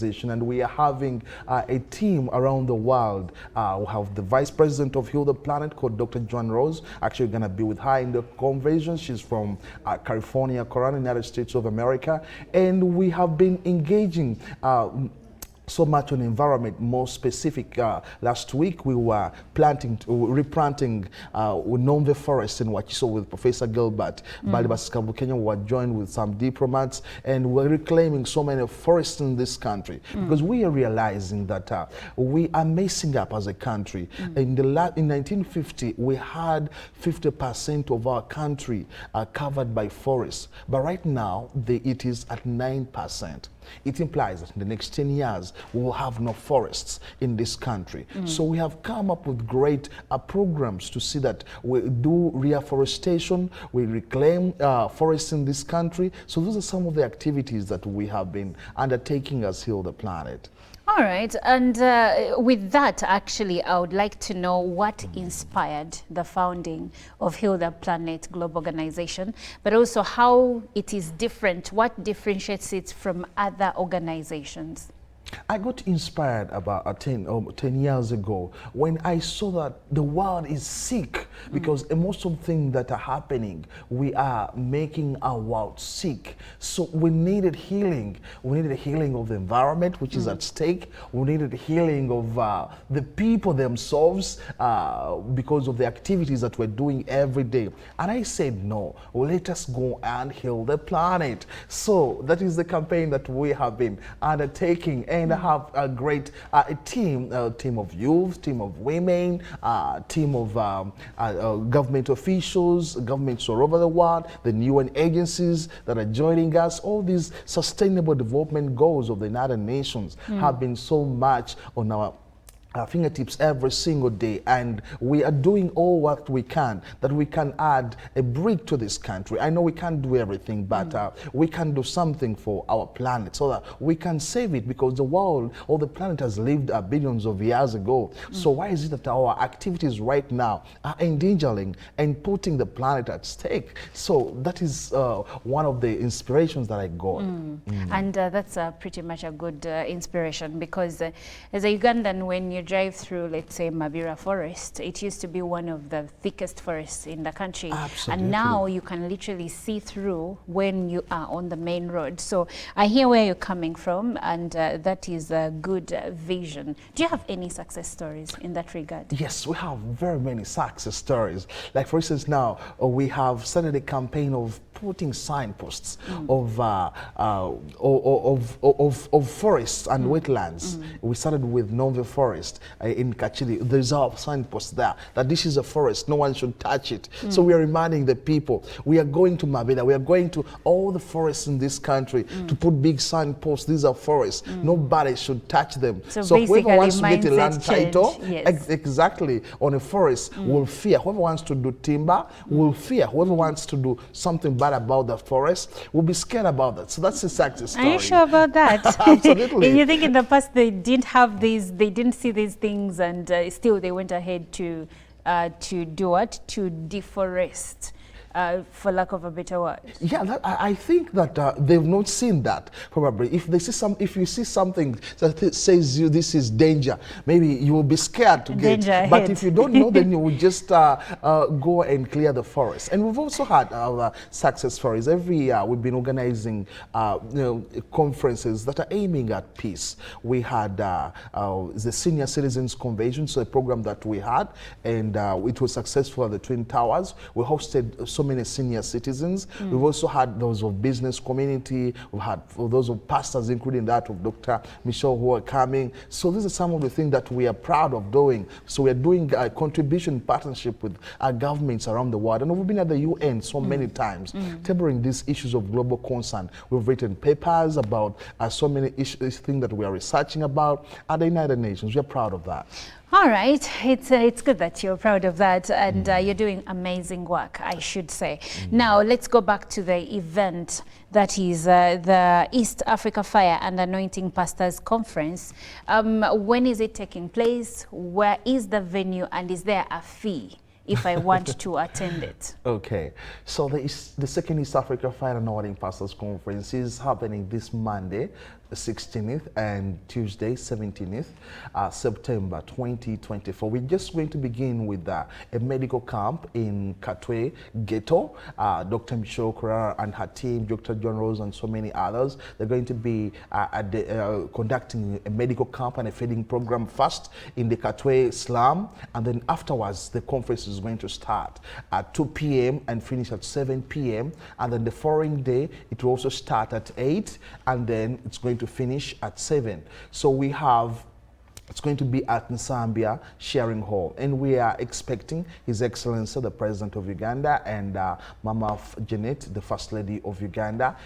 And we are having a team around the world. We have the Vice President of Heal the Planet called Dr. Joan Rose. Actually, we're going to be with her in the conversation. She's from California, CORRAL, United States of America. And we have been engaging so much on environment, more specific. Last week we were replanting Nomve Forest in Wachiso with Professor Gilbert. Balibas Kenya were joined with some diplomats, and we're reclaiming so many forests in this country because we are realizing that we are messing up as a country. In 1950, we had 50% of our country covered by forests, but right now it is at 9%. It implies that in the next 10 years, we will have no forests in this country. So we have come up with great programs to see that we do reforestation, we reclaim forests in this country. So those are some of the activities that we have been undertaking as Heal the Planet. All right, and with that, actually, I would like to know what inspired the founding of Heal the Planet Global Organization, but also how it is different, what differentiates it from other organizations. I got inspired about 10 years ago when I saw that the world is sick because most of the things that are happening, we are making our world sick. So we needed healing. We needed a healing of the environment, which is at stake. We needed healing of the people themselves because of the activities that we're doing every day. And I said, no, let us go and heal the planet. So that is the campaign that we have been undertaking. And I have a great team of youth, team of women, team of government officials, governments all over the world, the UN agencies that are joining us. All these sustainable development goals of the United Nations have been so much on our fingertips every single day, and we are doing all what we can, that we can add a brick to this country. I know we can't do everything, but we can do something for our planet so that we can save it, because the world or the planet has lived billions of years ago. So why is it that our activities right now are endangering and putting the planet at stake? So that is one of the inspirations that I got. And that's pretty much a good inspiration, because as a Ugandan, when you drive through, let's say, Mabira Forest, it used to be one of the thickest forests in the country. Absolutely. And now you can literally see through when you are on the main road. So I hear where you're coming from, and that is a good vision. Do you have any success stories in that regard? Yes, we have very many success stories. Like, for instance, now we have started a campaign of putting signposts of forests and wetlands. We started with Nomve Forest in Kachili. There's our signpost there that this is a forest, no one should touch it. So we are reminding the people. We are going to Mabeda, we are going to all the forests in this country to put big signposts. These are forests, nobody should touch them. So whoever wants to get a land title, exactly, on a forest will fear. Whoever wants to do timber will fear. Whoever wants to do something bad about the forest will be scared about that. So that's a success story. Are you sure about that? Absolutely. You think in the past they didn't have these, they didn't see these things, and still they went ahead to do what? To deforest. For lack of a better word. Yeah, I think that they've not seen that, probably. If they see if you see something that says this is danger, maybe you will be scared to get it. But if you don't know, then you will just go and clear the forest. And we've also had our success stories. Every year we've been organizing conferences that are aiming at peace. We had the Senior Citizens Convention, so a program that we had, and it was successful at the Twin Towers. We hosted so many senior citizens. We've also had those of business community. We've had those of pastors, including that of Dr. Michelle, who are coming. So these are some of the things that we are proud of doing. So we are doing a contribution partnership with our governments around the world. And we've been at the UN so many times, tabling these issues of global concern. We've written papers about so many issues, things that we are researching about at the United Nations. We are proud of that. All right, it's good that you're proud of that, and you're doing amazing work, I should say. Now let's go back to the event that is the East Africa Fire and Anointing Pastors Conference. When is it taking place? Where is the venue, and is there a fee if I want to attend it? Okay, so the second East Africa Fire and Anointing Pastors Conference is happening this Monday, 16th and Tuesday 17th September 2024. We're just going to begin with a medical camp in Katwe Ghetto. Dr. Michelle CORRAL and her team, Dr. John Rose and so many others, they're going to be conducting a medical camp and a feeding program first in the Katwe slum, and then afterwards the conference is going to start at 2 p.m. and finish at 7 p.m. and then the following day it will also start at 8 and then it's going to finish at 7. So we have, it's going to be at Nsambia Sharing Hall, and we are expecting His Excellency the President of Uganda and Mama Janet, the First Lady of Uganda,